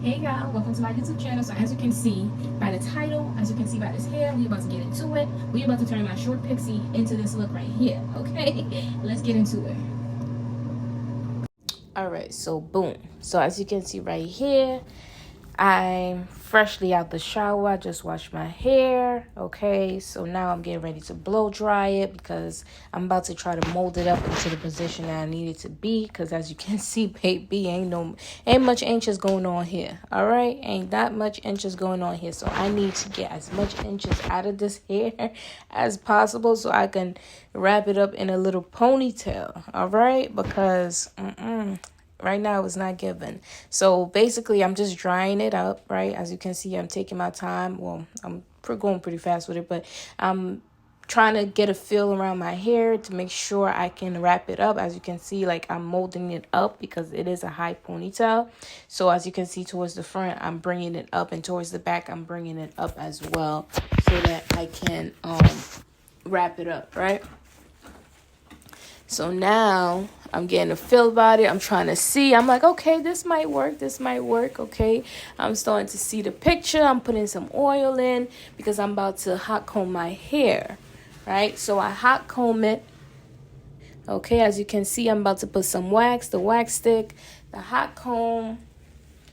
Hey y'all, welcome to my YouTube channel. So as you can see by the title, as you can see by this hair, we about to get into it. We about to turn my short pixie into this look right here, okay? Let's get into it. All right, so boom. So as you can see right here, I'm freshly out the shower. I just washed my hair. Okay, so now I'm getting ready to blow dry it because I'm about to try to mold it up into the position that I need it to be. Because as you can see, baby, ain't much inches going on here. All right, ain't that much inches going on here. So I need to get as much inches out of this hair as possible so I can wrap it up in a little ponytail. All right, because right now it's not given. So basically I'm just drying it up, right? As you can see, I'm taking my time. Well, I'm going pretty fast with it, but I'm trying to get a feel around my hair to make sure I can wrap it up. As you can see, like I'm molding it up because it is a high ponytail. So as you can see towards the front, I'm bringing it up, and towards the back, I'm bringing it up as well so that I can wrap it up, right? So now I'm getting a feel about it. I'm trying to see. I'm like, okay, this might work. This might work. Okay. I'm starting to see the picture. I'm putting some oil in because I'm about to hot comb my hair. Right. So I hot comb it. Okay. As you can see, I'm about to put some wax, the wax stick, the hot comb.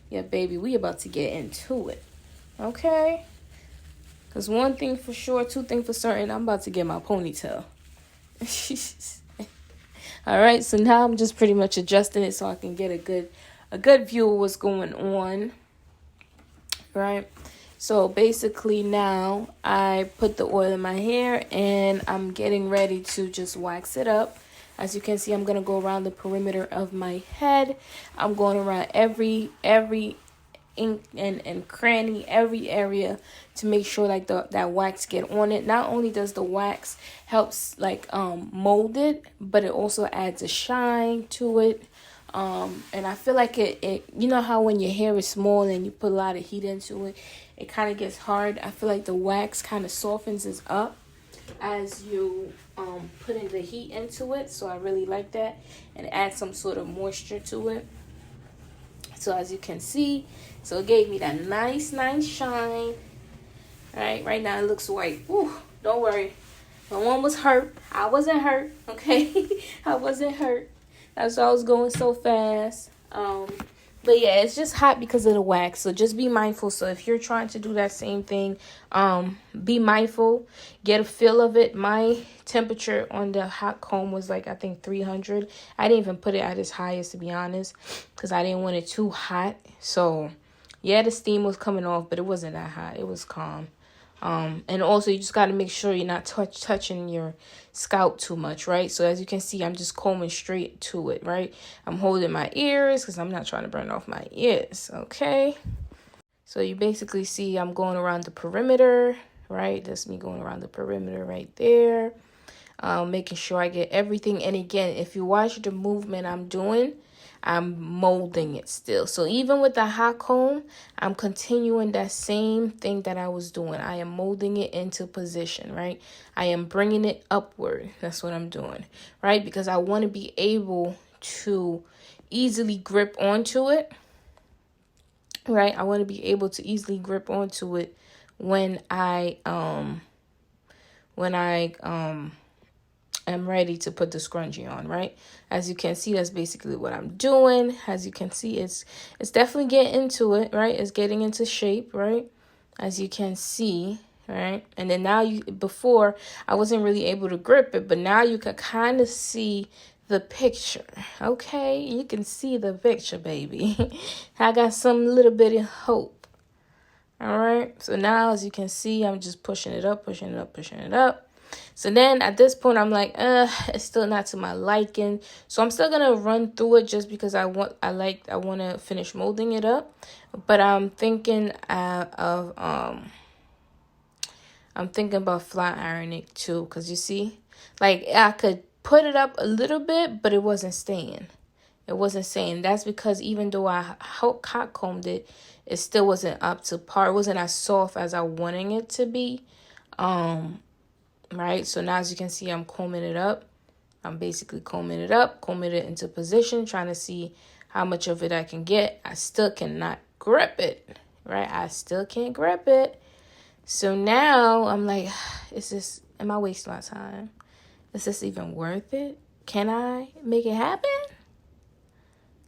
Yeah, baby, we about to get into it. Okay. Because one thing for sure, two things for certain, I'm about to get my ponytail. All right, so now I'm just pretty much adjusting it so I can get a good view of what's going on. Right? So basically now I put the oil in my hair and I'm getting ready to just wax it up. As you can see, I'm going to go around the perimeter of my head. I'm going around every ink and cranny, every area, to make sure like that wax get on it. Not only does the wax helps like mold it, but it also adds a shine to it. And I feel like it you know how when your hair is small and you put a lot of heat into it, it kind of gets hard. I feel like the wax kind of softens it up as you putting the heat into it. So I really like that, and add some sort of moisture to it. So as you can see, so it gave me that nice shine. All right now it looks white. Ooh, don't worry. No one was hurt. I wasn't hurt, okay? I wasn't hurt. That's why I was going so fast. But yeah, it's just hot because of the wax. So just be mindful. So if you're trying to do that same thing, be mindful. Get a feel of it. My temperature on the hot comb was like, I think 300. I didn't even put it at its highest, to be honest, because I didn't want it too hot. So yeah, the steam was coming off, but it wasn't that hot. It was calm. And also you just got to make sure you're not touching your scalp too much, right? So as you can see, I'm just combing straight to it, right? I'm holding my ears because I'm not trying to burn off my ears, okay? So you basically see I'm going around the perimeter, right? That's me going around the perimeter right there. Making sure I get everything. And again, if you watch the movement I'm doing, I'm molding it still. So even with the hot comb, I'm continuing that same thing that I was doing. I am molding it into position, right? I am bringing it upward. That's what I'm doing, right? Because I want to be able to easily grip onto it, right? I want to be able to easily grip onto it when I I'm ready to put the scrunchie on, right? As you can see, that's basically what I'm doing. As you can see, it's definitely getting into it, right? It's getting into shape, right? As you can see, right? And then now before I wasn't really able to grip it, but now you can kind of see the picture, okay? You can see the picture, baby. I got some little bit of hope. All right. So now, as you can see, I'm just pushing it up, pushing it up, pushing it up. So then at this point, I'm like, it's still not to my liking. So I'm still going to run through it just because I want to finish molding it up. But I'm thinking I'm thinking about flat ironing it too. Because you see, like I could put it up a little bit, but it wasn't staying. It wasn't staying. That's because even though I hot combed it, it still wasn't up to par. It wasn't as soft as I wanted it to be. Right, so now as you can see, I'm combing it up. I'm basically combing it up, combing it into position, trying to see how much of it I can get. I still cannot grip it, right? I still can't grip it. So now I'm like, am I wasting my time? Is this even worth it? Can I make it happen?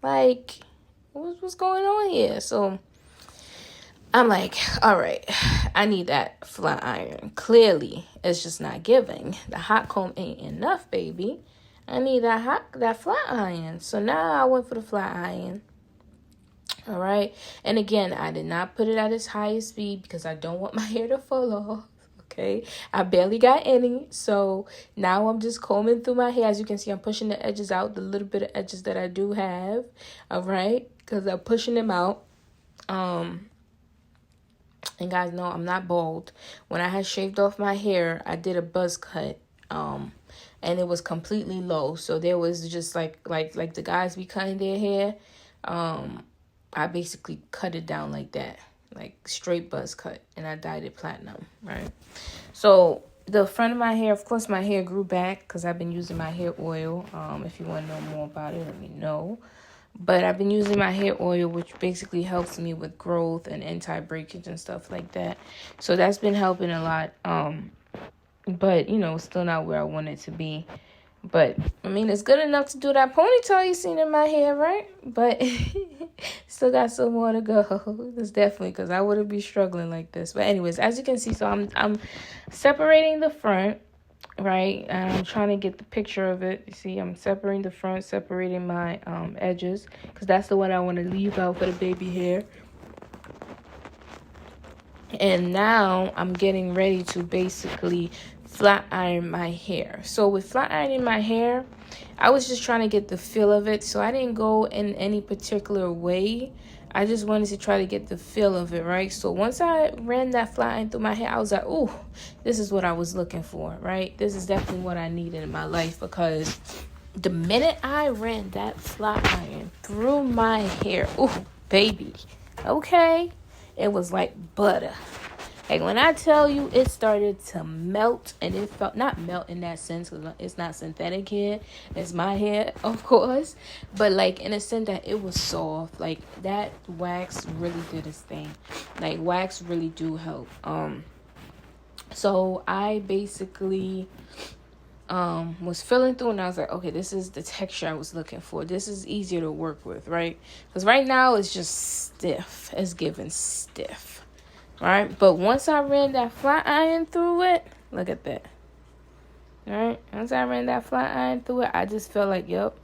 Like, what's going on here? So I'm like, all right, I need that flat iron. Clearly, it's just not giving. The hot comb ain't enough, baby. I need that flat iron. So now I went for the flat iron. All right. And again, I did not put it at its highest speed because I don't want my hair to fall off. Okay. I barely got any. So now I'm just combing through my hair. As you can see, I'm pushing the edges out, the little bit of edges that I do have. All right. Because I'm pushing them out. And guys know I'm not bald. When I had shaved off my hair, I did a buzz cut. And it was completely low. So there was just like the guys be cutting their hair. I basically cut it down like that, like straight buzz cut, and I dyed it platinum, right? So the front of my hair, of course, my hair grew back because I've been using my hair oil. If you want to know more about it, let me know. But I've been using my hair oil, which basically helps me with growth and anti-breakage and stuff like that. So that's been helping a lot. But, still not where I want it to be. But, I mean, it's good enough to do that ponytail you seen in my hair, right? But still got some more to go. That's definitely because I wouldn't be struggling like this. But anyways, as you can see, so I'm separating the front, right? And I'm trying to get the picture of it. You see, I'm separating the front, separating my edges because that's the one I want to leave out for the baby hair. And now I'm getting ready to basically flat iron my hair. So with flat ironing my hair, I was just trying to get the feel of it. So I didn't go in any particular way. I just wanted to try to get the feel of it, right? So once I ran that flat iron through my hair, I was like, ooh, this is what I was looking for, right? This is definitely what I needed in my life because the minute I ran that flat iron through my hair, ooh, baby, okay, it was like butter. Like when I tell you it started to melt, and it felt not melt in that sense because it's not synthetic hair, it's my hair, of course, but like in a sense that it was soft. Like that wax really did its thing. Like wax really do help. So I basically was feeling through and I was like, okay, this is the texture I was looking for. This is easier to work with, right? Because right now it's just stiff. It's giving stiff. All right, but once I ran that flat iron through it, look at that. All right, once I ran that flat iron through it, I just felt like, yep,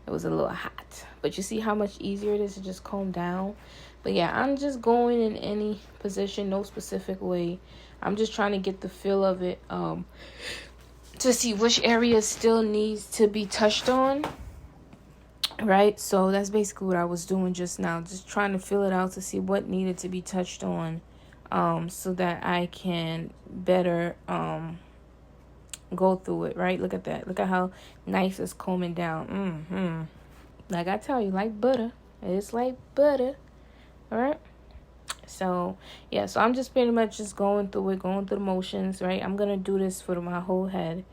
it was a little hot. But you see how much easier it is to just comb down. But yeah, I'm just going in any position, no specific way. I'm just trying to get the feel of it to see which area still needs to be touched on. Right, so that's basically what I was doing just now. Just trying to feel it out to see what needed to be touched on. So that I can better go through it, right? Look at that. Look at how nice it's combing down. Like I tell you, like butter. It's like butter. All right? So, yeah. So I'm just pretty much just going through it, going through the motions, right? I'm going to do this for my whole head,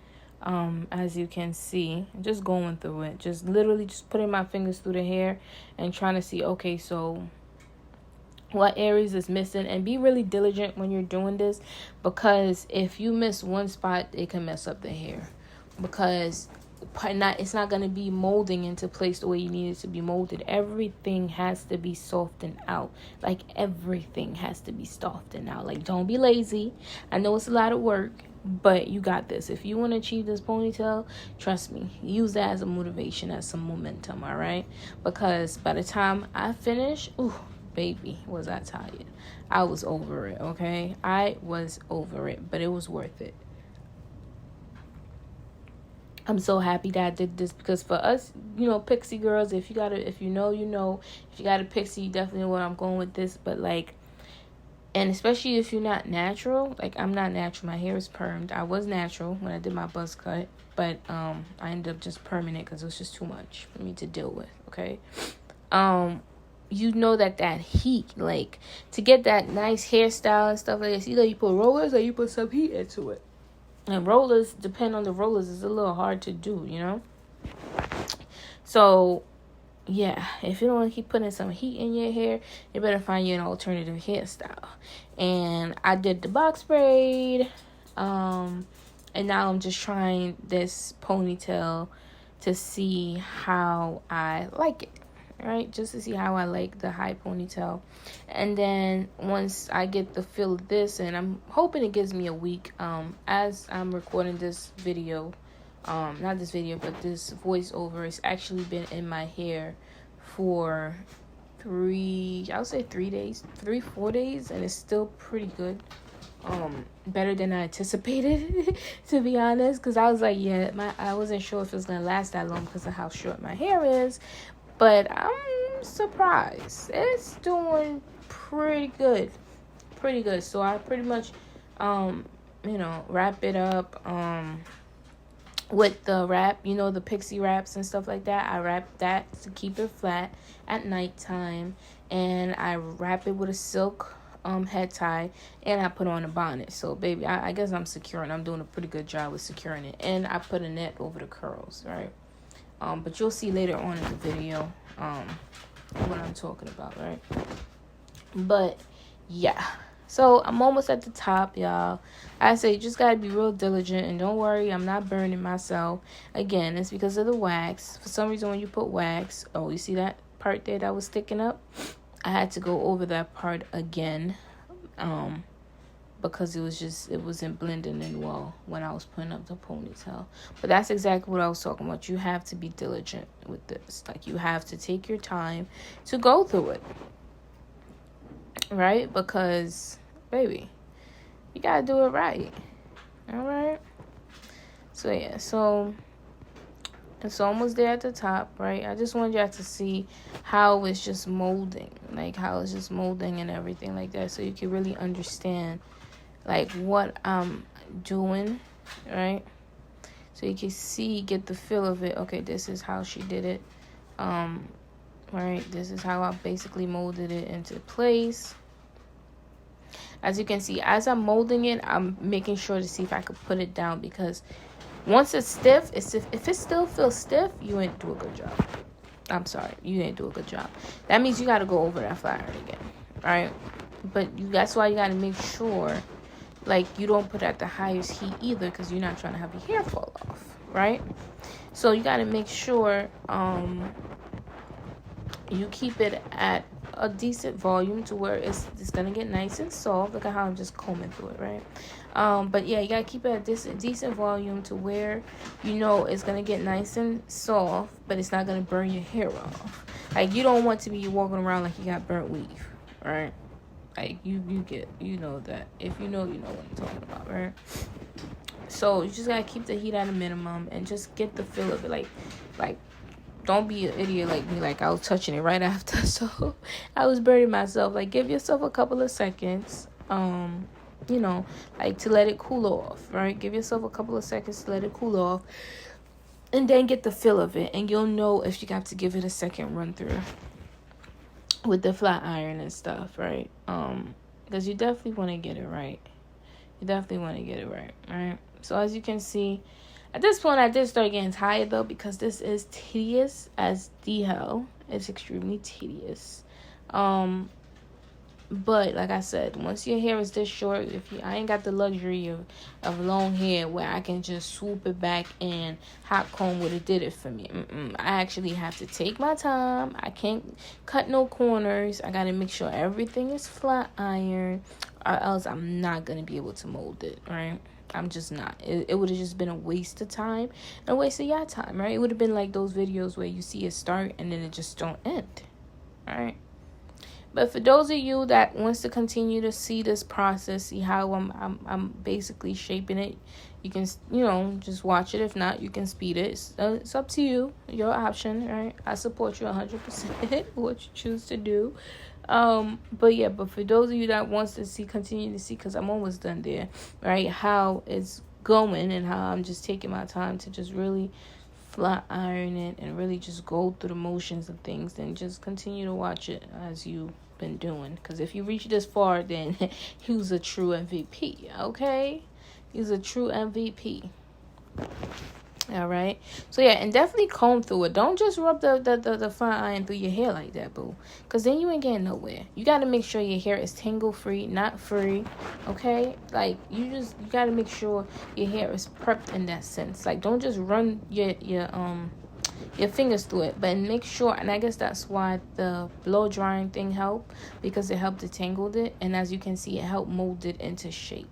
as you can see. I'm just going through it. Just literally just putting my fingers through the hair and trying to see, okay, so what areas is missing, and be really diligent when you're doing this because if you miss one spot, it can mess up the hair because it's not going to be molding into place the way you need it to be molded. Everything has to be softened out. Like everything has to be softened out. Like don't be lazy. I know it's a lot of work, but you got this. If you want to achieve this ponytail, trust me, use that as a motivation, as some momentum, all right? Because by the time I finish, ooh, baby, was I tired. I was over it, okay? I was over it, but it was worth it. I'm so happy that I did this because for us, pixie girls, if you got a pixie, you definitely know where I'm going with this. But like, and especially if you're not natural, like I'm not natural. My hair is permed. I was natural when I did my buzz cut, but I ended up just perming it because it was just too much for me to deal with, okay? You know that heat, like to get that nice hairstyle and stuff like this, either you put rollers or you put some heat into it. And rollers, depend on the rollers, it's a little hard to do, So yeah, if you don't want to keep putting some heat in your hair, you better find you an alternative hairstyle. And I did the box braid, and now I'm just trying this ponytail to see how I like it, right? Just to see how I like the high ponytail. And then once I get the feel of this, and I'm hoping it gives me a week, as I'm recording this video, not this video, but this voiceover has actually been in my hair for 3 days, 4 days, and it's still pretty good. Better than I anticipated, to be honest, because I was like, yeah, I wasn't sure if it was gonna last that long because of how short my hair is, but I'm surprised. It's doing pretty good. So I pretty much, wrap it up, with the wrap, the pixie wraps and stuff like that. I wrap that to keep it flat at nighttime, and I wrap it with a silk head tie, and I put on a bonnet. So baby, I guess I'm doing a pretty good job with securing it, and I put a net over the curls, right? But you'll see later on in the video what I'm talking about, right? But yeah, so I'm almost at the top, y'all. I say you just gotta be real diligent, and don't worry, I'm not burning myself. Again, it's because of the wax. For some reason, when you put wax, you see that part there that was sticking up? I had to go over that part again, because it wasn't blending in well when I was putting up the ponytail. But that's exactly what I was talking about. You have to be diligent with this. Like, you have to take your time to go through it, right? Because, baby, you gotta do it right. All right. So yeah, so it's almost there at the top, right? I just wanted y'all to see how it's just molding, and everything like that, so you can really understand like what I'm doing, right? So you can get the feel of it. Okay, this is how she did it. Right, this is how I basically molded it into place. As you can see, as I'm molding it, I'm making sure to see if I could put it down, because once it's stiff, if it still feels stiff, you ain't do a good job. I'm sorry, you ain't do a good job. That means you got to go over that flat iron again, right? But that's why you got to make sure, like, you don't put at the highest heat either, because you're not trying to have your hair fall off, right? So you got to make sure you keep it at a decent volume to where it's gonna get nice and soft. Look at how I'm just combing through it, right? But yeah, you gotta keep it at this decent volume to where it's gonna get nice and soft, but it's not gonna burn your hair off. Like, you don't want to be walking around like you got burnt weave, right? Like, you know that. If you know what I'm talking about, right? So you just gotta keep the heat at a minimum and just get the feel of it. Like don't be an idiot like me. Like, I was touching it right after, so I was burning myself. Like, give yourself a couple of seconds, like, to let it cool off, right? Give yourself a couple of seconds to let it cool off, and then get the feel of it, and you'll know if you got to give it a second run through with the flat iron and stuff, right? Because you definitely want to get it right. Right? So as you can see, at this point, I did start getting tired, though, because this is tedious as the hell. It's extremely tedious. But like I said, once your hair is this short, I ain't got the luxury of long hair where I can just swoop it back and hot comb would have did it for me. I actually have to take my time. I can't cut no corners. I got to make sure everything is flat iron, or else I'm not going to be able to mold it, right? I'm just not. It would have just been a waste of time and a waste of your time, right? It would have been like those videos where you see it start and then it just don't end, right? But for those of you that wants to continue to see this process, see how I'm basically shaping it, you can, just watch it. If not, you can speed it. It's up to you, your option, right? I support you 100% what you choose to do. But for those of you that wants to continue to see, because I'm almost done there, right, how it's going and how I'm just taking my time to just really flat iron it and really just go through the motions of things, then just continue to watch it as you've been doing. Because if you reach this far, then he was a true MVP, okay? He's a true MVP. All right. So yeah, and definitely comb through it. Don't just rub the fine iron through your hair like that, boo. Because then you ain't getting nowhere. You got to make sure your hair is tangle free, not free. Okay? Like, you got to make sure your hair is prepped in that sense. Like, don't just run your fingers through it, but make sure, and I guess that's why the blow drying thing helped, because it helped detangle it, and as you can see, it helped mold it into shape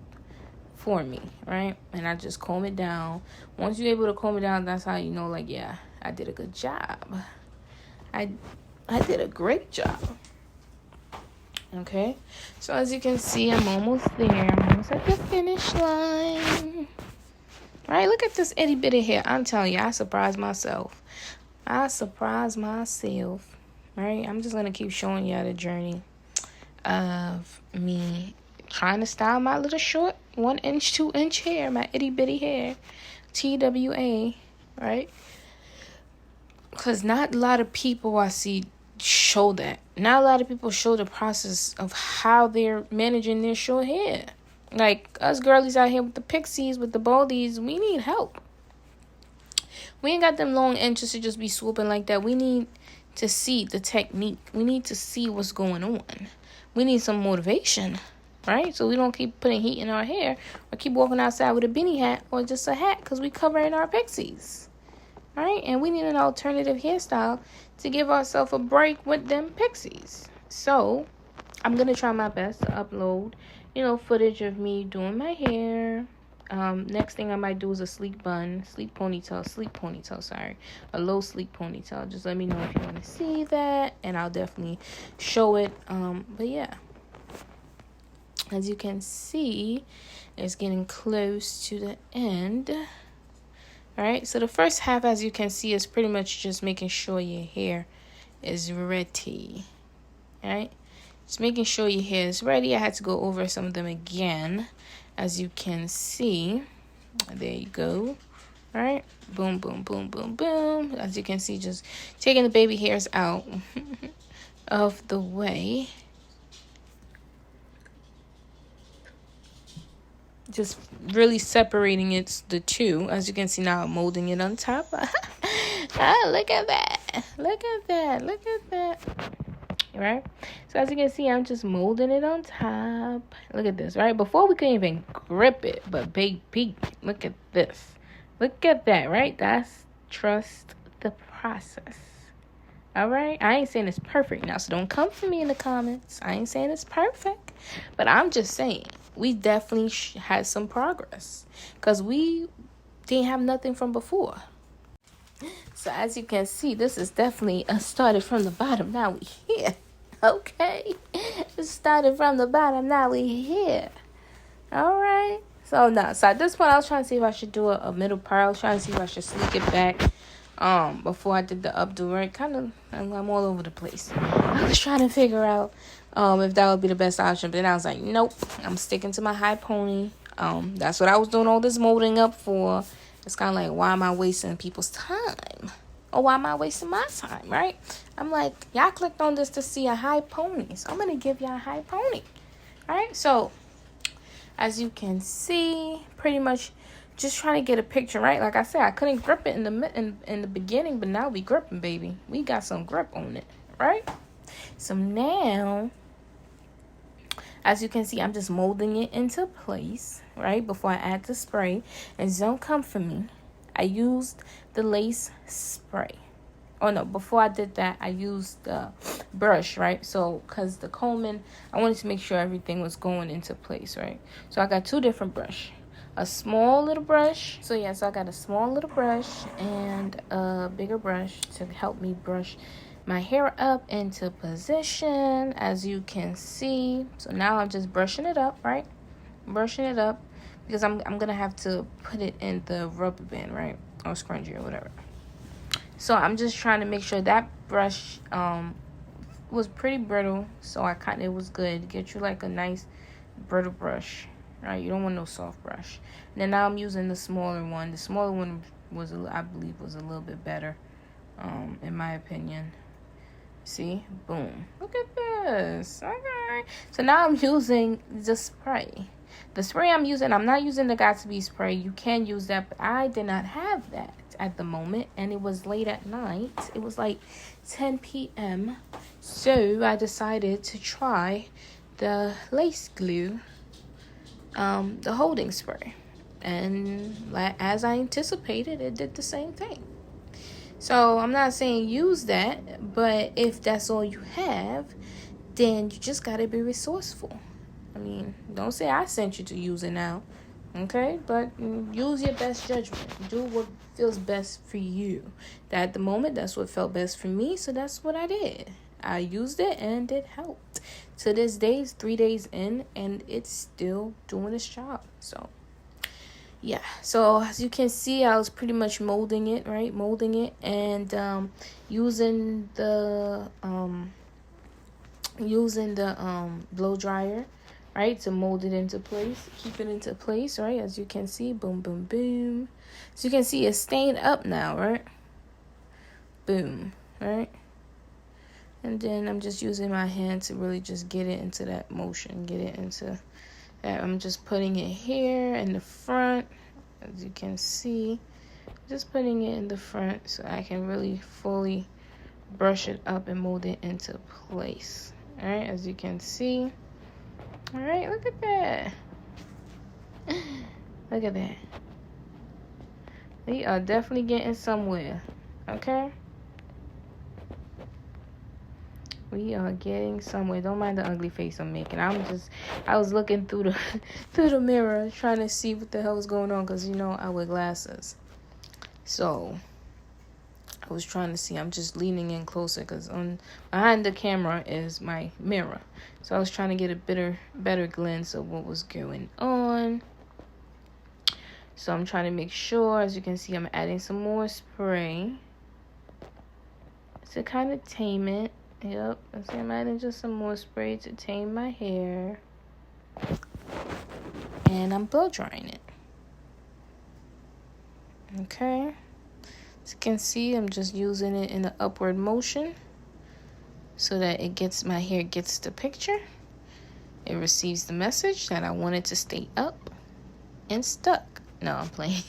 for me, right? And I just comb it down. Once you're able to comb it down, that's how you know, like, yeah, I did a good job. I did a great job. Okay, so as you can see, I'm almost there. I'm almost at the finish line. Right, look at this itty bitty hair. I'm telling you, I surprised myself. Right, I'm just gonna keep showing y'all the journey of me trying to style my little short 1 inch, 2 inch hair, my itty bitty hair, TWA, right? Because not a lot of people I see show that. Not a lot of people show the process of how they're managing their short hair. Like us girlies out here with the pixies, with the baldies, we need help. We ain't got them long inches to just be swooping like that. We need to see the technique. We need to see what's going on. We need some motivation, right? So we don't keep putting heat in our hair or keep walking outside with a beanie hat or just a hat because we covering our pixies, right? And we need an alternative hairstyle to give ourselves a break with them pixies. So I'm going to try my best to upload, footage of me doing my hair. Next thing I might do is a sleek ponytail, sorry. A low sleek ponytail. Just let me know if you want to see that, and I'll definitely show it. But yeah, as you can see, it's getting close to the end. All right, so the first half, as you can see, is pretty much just making sure your hair is ready. All right, just making sure your hair is ready. I had to go over some of them again. As you can see, there you go. All right, boom, boom, boom, boom, boom. As you can see, just taking the baby hairs out of the way. Just really separating the two. As you can see now, I'm molding it on top. Look at that. Look at that. Look at that. Right? So as you can see, I'm just molding it on top. Look at this, right? Before we couldn't even grip it, but baby, look at this. Look at that, right? That's trust the process. All right? I ain't saying it's perfect now, so don't come for me in the comments. I ain't saying it's perfect, but I'm just saying we definitely had some progress because we didn't have nothing from before. So as you can see, this is definitely started from the bottom. Now we here. Okay. It started from the bottom. Now we here. All right. So now, so at this point, I was trying to see if I should do a middle part. I was trying to see if I should sleek it back. Before I did the updo, right? I'm all over the place. I was trying to figure out if that would be the best option, but then I was like, nope. I'm sticking to my high pony. That's what I was doing all this molding up for. It's kind of like, why am I wasting people's time? Or why am I wasting my time, right? I'm like, y'all clicked on this to see a high pony. So I'm going to give y'all a high pony. All right? So, as you can see, pretty much just trying to get a picture, right? Like I said, I couldn't grip it in the beginning, but now we gripping, baby. We got some grip on it, right? So now, as you can see, I'm just molding it into place, right? Before I add the spray. And don't come for me. I used the lace spray. Oh, no. Before I did that, I used the brush, right? So, because the combing, I wanted to make sure everything was going into place, right? So, I got two different brush. A small little brush. So, yeah. So, I got a small little brush and a bigger brush to help me brush my hair up into position, as you can see. So now I'm just brushing it up, right? Brushing it up because I'm gonna have to put it in the rubber band, right? Or scrunchie or whatever. So I'm just trying to make sure that brush was pretty brittle, so it was good. Get you like a nice brittle brush, right? You don't want no soft brush. And then now I'm using the smaller one. The smaller one I believe was a little bit better, in my opinion. See? Boom. Look at this. Okay. So now I'm using the spray. The spray I'm using, I'm not using the Got2b spray. You can use that, but I did not have that. perfect at the moment, and it was late at night. It was like 10 p.m. So I decided to try the lace glue, the holding spray. And as I anticipated, it did the same thing. So I'm not saying use that, but if that's all you have, then you just got to be resourceful. I mean, don't say I sent you to use it now, okay? But use your best judgment. Do what feels best for you. At the moment, that's what felt best for me, so that's what I did. I used it, and it helped. To this day, it's 3 days in, and it's still doing its job. So, yeah. So, as you can see, I was pretty much molding it, right? Molding it, and using the blow dryer, right, to mold it into place, keep it into place, right? As you can see, boom, boom, boom. So you can see it's staying up now, right? Boom, right? And then I'm just using my hand to really just get it into that motion, get it into that. I'm just putting it here in the front, as you can see, just putting it in the front so I can really fully brush it up and mold it into place. All right, as you can see. All right, look at that. Look at that. We are definitely getting somewhere, okay? We are getting somewhere. Don't mind the ugly face I'm making. I was looking through the mirror trying to see what the hell was going on, because, you know, I wear glasses. So I was trying to see. I'm just leaning in closer because behind the camera is my mirror. So I was trying to get a better glimpse of what was going on. So I'm trying to make sure, as you can see, I'm adding some more spray to kind of tame it. Yep, see, I'm adding just some more spray to tame my hair. And I'm blow drying it. Okay. As you can see, I'm just using it in an upward motion so that my hair gets the picture. It receives the message that I want it to stay up and stuck. No, I'm playing.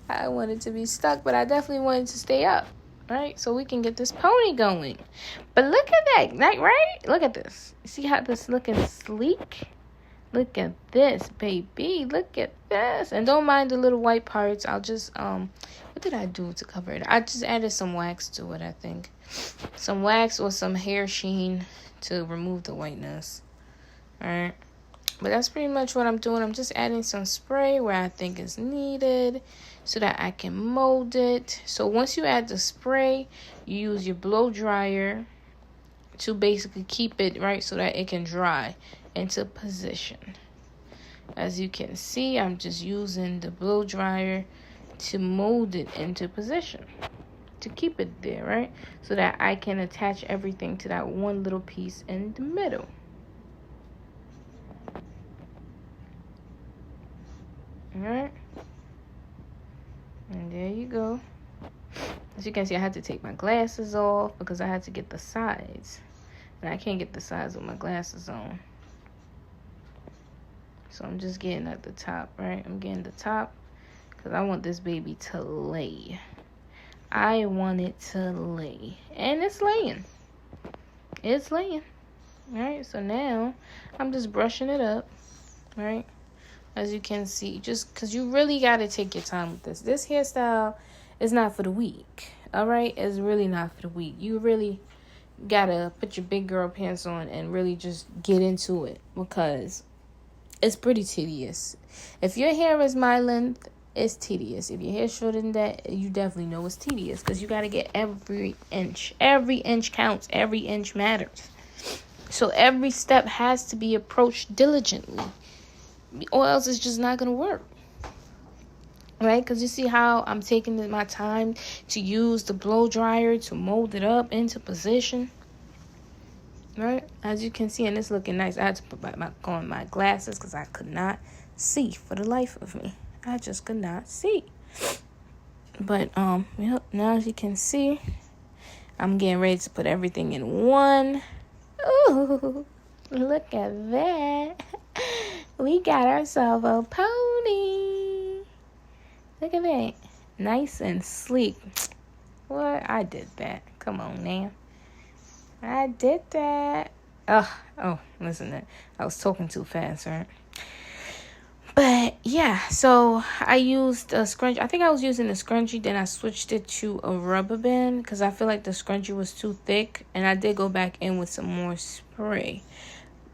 I want it to be stuck, but I definitely want it to stay up, right? So we can get this pony going. But look at that, right? Look at this. See how this looking sleek? Look at this, baby. Look at this. And don't mind the little white parts. I'll just, what did I do to cover it? I just added some wax to it, I think. Some wax or some hair sheen to remove the whiteness. All right. But that's pretty much what I'm doing. I'm just adding some spray where I think is needed so that I can mold it. So once you add the spray, you use your blow dryer to basically keep it, right, so that it can dry into position. As you can see, I'm just using the blow dryer to mold it into position, to keep it there, right, so that I can attach everything to that one little piece in the middle. All right, and there you go. As you can see, I had to take my glasses off because I had to get the sides, and I can't get the sides with my glasses on. So I'm just getting at the top, right? I'm getting the top because I want this baby to lay. I want it to lay. And it's laying. It's laying. All right, so now I'm just brushing it up, right? As you can see, just because you really got to take your time with this. This hairstyle is not for the weak, all right? It's really not for the weak. You really got to put your big girl pants on and really just get into it because it's pretty tedious. If your hair is my length, it's tedious. If your hair is shorter than that, you definitely know it's tedious because you got to get every inch. Every inch counts. Every inch matters. So every step has to be approached diligently, or else it's just not going to work. Right? Because you see how I'm taking my time to use the blow dryer to mold it up into position. Right? As you can see, and it's looking nice. I had to put on my glasses because I could not see for the life of me. I just could not see. But, yep, now as you can see, I'm getting ready to put everything in one. Ooh, look at that. We got ourselves a pony. Look at that. Nice and sleek. What? I did that. Come on now. I did that. Oh, listen, I was talking too fast, right? But yeah, so I used a scrunchie. I think I was using a scrunchie, then I switched it to a rubber band because I feel like the scrunchie was too thick, and I did go back in with some more spray.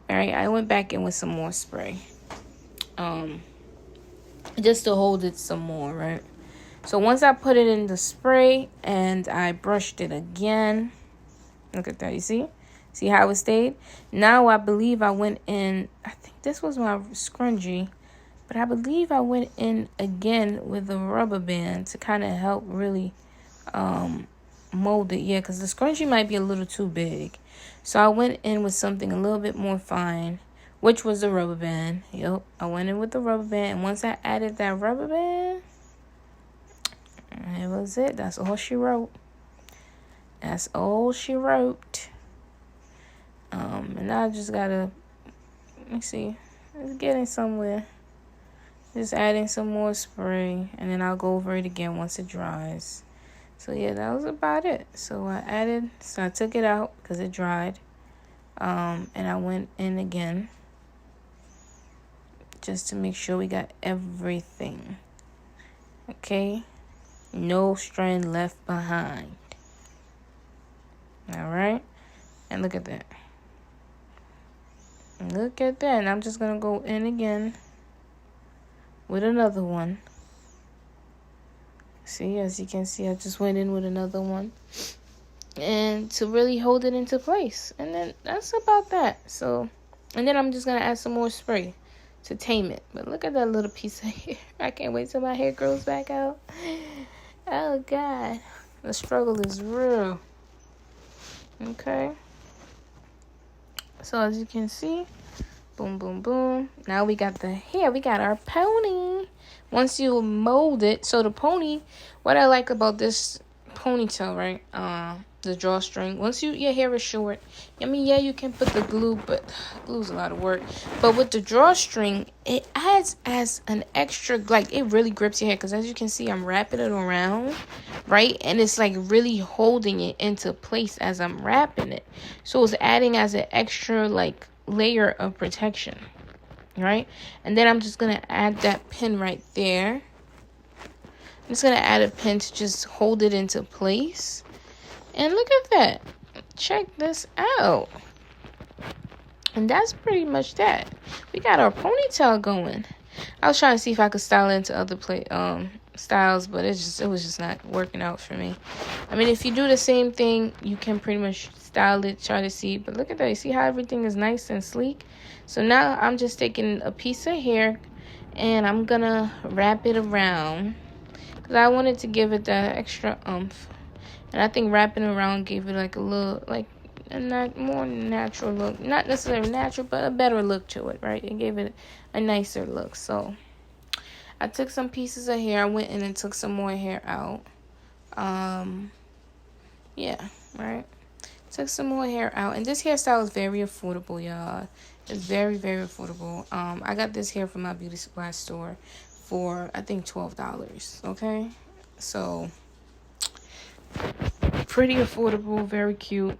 All right, I went back in with some more spray, just to hold it some more, right? So once I put it in the spray and I brushed it again, look at that, you see how it stayed? Now I believe I went in, I think this was my scrunchie, but I believe I went in again with a rubber band to kind of help really mold it. Yeah, because the scrunchie might be a little too big. So I went in with something a little bit more fine, which was the rubber band. Yep, I went in with the rubber band. And once I added that rubber band, that was it. That's all she wrote. That's all she wrote. And now I just gotta, let me see, it's getting somewhere. Just adding some more spray, and then I'll go over it again once it dries. So yeah, that was about it. So I took it out because it dried. And I went in again just to make sure we got everything. Okay? No strand left behind. All right? And look at that. Look at that. And I'm just going to go in again with another one. See, as you can see, I just went in with another one. And to really hold it into place. And then that's about that. So, and then I'm just going to add some more spray to tame it. But look at that little piece of hair. I can't wait till my hair grows back out. Oh, God. The struggle is real. Okay. So, as you can see, boom, boom, boom. Now we got the hair. We got our pony. Once you mold it, so the pony, what I like about this ponytail, right? The drawstring. Once your hair is short, I mean, yeah, you can put the glue, but glue's a lot of work. But with the drawstring, it adds as an extra, like, it really grips your hair. Because as you can see, I'm wrapping it around, right? And it's like really holding it into place as I'm wrapping it. So it's adding as an extra, like, layer of protection, right? And then I'm just going to add that pin right there. I'm just going to add a pin to just hold it into place. And look at that. Check this out. And that's pretty much that. We got our ponytail going. I was trying to see if I could style it into other styles, but it was just not working out for me. I mean, if you do the same thing, you can pretty much style it, try to see. But look at that. You see how everything is nice and sleek? So now I'm just taking a piece of hair and I'm going to wrap it around because I wanted to give it that extra oomph. And I think wrapping around gave it like a little, like a more natural look. Not necessarily natural, but a better look to it, right? It gave it a nicer look. So I took some pieces of hair. I went in and took some more hair out. Yeah, right? Took some more hair out. And this hairstyle is very affordable, y'all. It's very, very affordable. I got this hair from my beauty supply store for, I think, $12. Okay? So pretty affordable, very cute,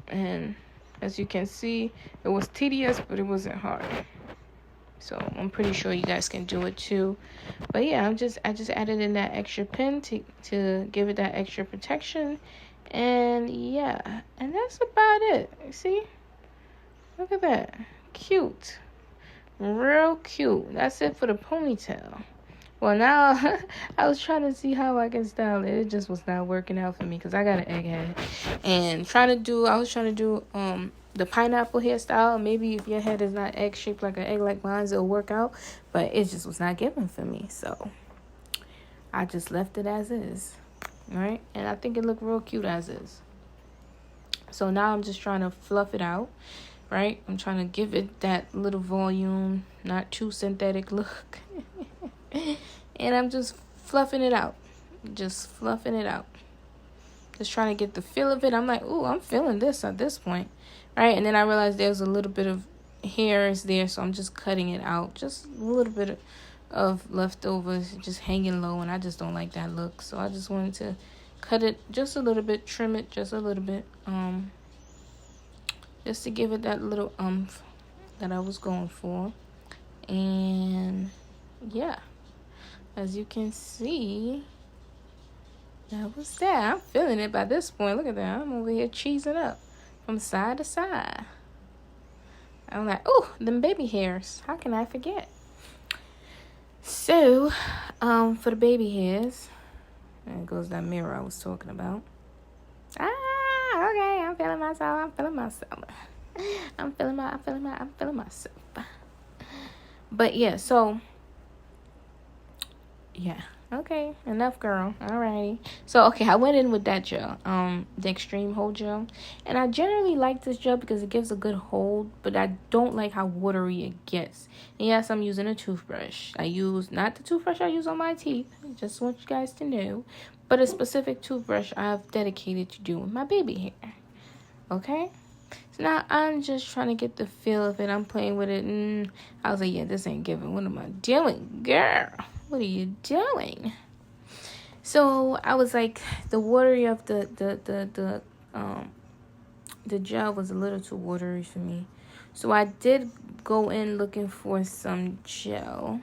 and as you can see, it was tedious, but it wasn't hard. So I'm pretty sure you guys can do it too. But yeah, I just added in that extra pin to give it that extra protection, and yeah, and that's about it. See, look at that, cute, real cute. That's it for the ponytail. Well, now I was trying to see how I can style it. It just was not working out for me because I got an egghead. And I was trying to do the pineapple hairstyle. Maybe if your head is not egg-shaped like an egg like mine, it'll work out. But it just was not giving for me. So I just left it as is. Right? And I think it looked real cute as is. So now I'm just trying to fluff it out. Right? I'm trying to give it that little volume, not too synthetic look. And I'm just fluffing it out. Just fluffing it out. Just trying to get the feel of it. I'm like, ooh, I'm feeling this at this point. Right? And then I realized there's a little bit of hairs there. So I'm just cutting it out. Just a little bit of leftovers just hanging low, and I just don't like that look. So I just wanted to cut it just a little bit, trim it just a little bit, just to give it that little that I was going for. And yeah, as you can see, that was that. I'm feeling it by this point. Look at that. I'm over here cheesing up from side to side. I'm like, oh, them baby hairs. How can I forget? So, for the baby hairs, there goes that mirror I was talking about. Okay, I'm feeling myself. I'm feeling myself. But yeah, so yeah. Okay, enough, girl. Alrighty. So, okay, I went in with that gel, the Extreme Hold Gel. And I generally like this gel because it gives a good hold, but I don't like how watery it gets. And yes, I'm using a toothbrush. I use, not the toothbrush I use on my teeth, just want you guys to know, but a specific toothbrush I've dedicated to doing my baby hair. Okay? So now I'm just trying to get the feel of it. I'm playing with it. I was like, yeah, this ain't giving. What am I doing, girl? What are you doing? So I was like, the watery of the gel was a little too watery for me. So I did go in looking for some gel.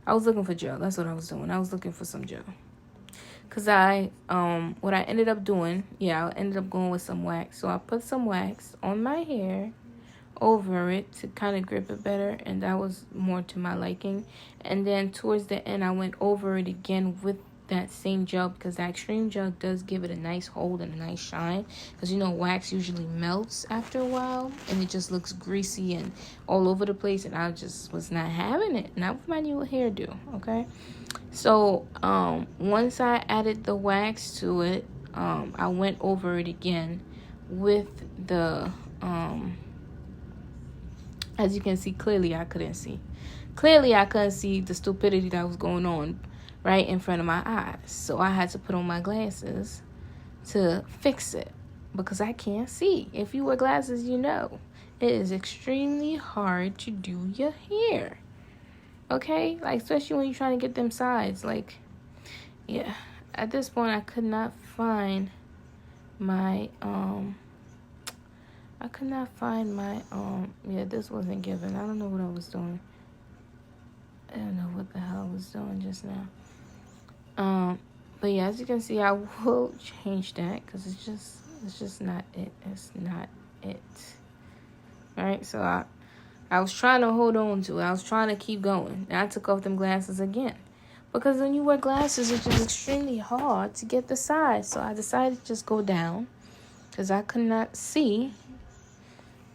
I was looking for gel. That's what I was doing. I was looking for some gel. Because what I ended up doing, I ended up going with some wax. So I put some wax on my hair over it to kind of grip it better, and that was more to my liking. And then towards the end, I went over it again with that same gel, because that Extreme Gel does give it a nice hold and a nice shine, because wax usually melts after a while and it just looks greasy and all over the place, and I just was not having it. Not with my new hairdo. Okay, so once I added the wax to it, I went over it again with the as you can see, clearly I couldn't see the stupidity that was going on right in front of my eyes. So I had to put on my glasses to fix it, because I can't see. If you wear glasses, you know it is extremely hard to do your hair. Okay? Like, especially when you're trying to get them sides. Like, yeah. At this point, I could not find my, this wasn't given. I don't know what I was doing. I don't know what the hell I was doing just now. But yeah, as you can see, I will change that, because it's just not it. It's not it. Alright, so I was trying to hold on to it. I was trying to keep going. And I took off them glasses again. Because when you wear glasses, it's just extremely hard to get the size. So I decided to just go down, because I could not see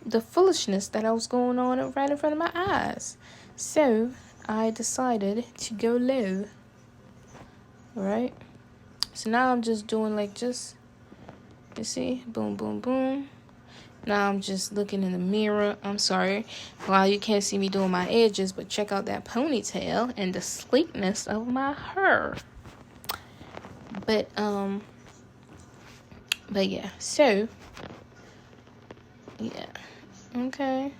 the foolishness that was going on right in front of my eyes. So I decided to go low. Alright? So now I'm just doing you see, boom, boom, boom. Now I'm just looking in the mirror. I'm sorry. Well, you can't see me doing my edges, but check out that ponytail and the sleekness of my hair. But yeah. So, yeah. Okay.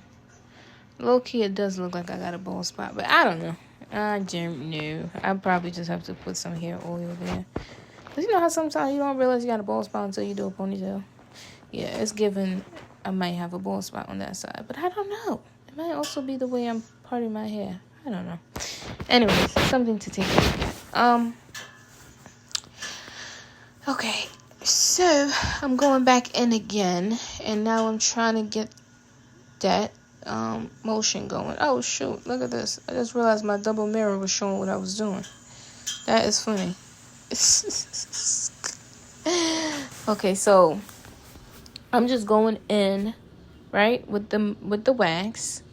Low key, it does look like I got a bald spot, but I don't know. I don't know. I probably just have to put some hair oil there. Because you know how sometimes you don't realize you got a bald spot until you do a ponytail? Yeah, it's given I might have a bald spot on that side, but I don't know. It might also be the way I'm parting my hair. I don't know. Anyways, something to take a look at. Okay, so I'm going back in again, and now I'm trying to get that motion going. Oh shoot, look at this. I just realized my double mirror was showing what I was doing. That is funny. Okay, so I'm just going in, right, with the wax,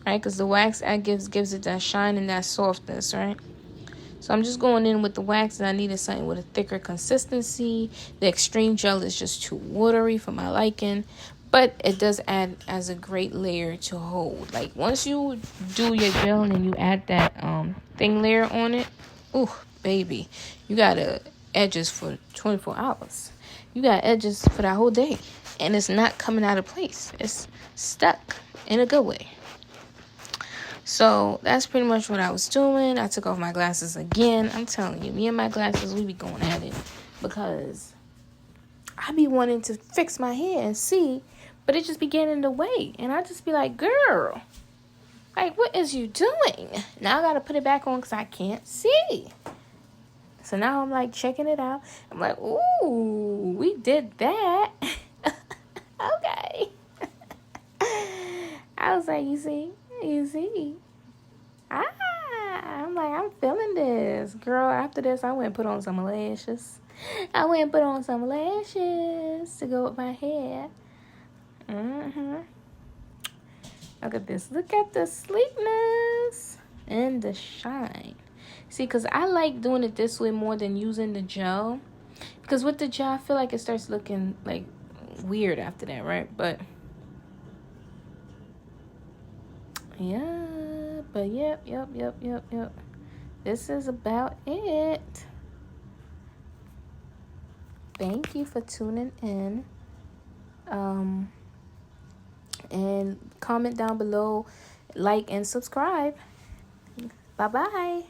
right, because the wax gives it that shine and that softness, right. So I'm just going in with the wax, and I needed something with a thicker consistency. The Extreme Gel is just too watery for my liking, but it does add as a great layer to hold. Like, once you do your gel and you add that thin layer on it, ooh, baby, you got edges for 24 hours. You got edges for that whole day, and it's not coming out of place. It's stuck in a good way. So that's pretty much what I was doing. I took off my glasses again. I'm telling you, me and my glasses, we be going at it because I be wanting to fix my hair and see, but it just be getting in the way. And I just be like, girl, like, what is you doing? Now I got to put it back on because I can't see. So now I'm like checking it out. I'm like, ooh, we did that. Okay. I was like, you see. I'm like, I'm feeling this. Girl, after this, I went and put on some lashes. To go with my hair. Look at this. Look at the sleekness and the shine. See, because I like doing it this way more than using the gel. Because with the gel, I feel like it starts looking like weird after that, right? But yeah, but yep. This is about it. Thank you for tuning in. And comment down below, like and subscribe. Bye-bye.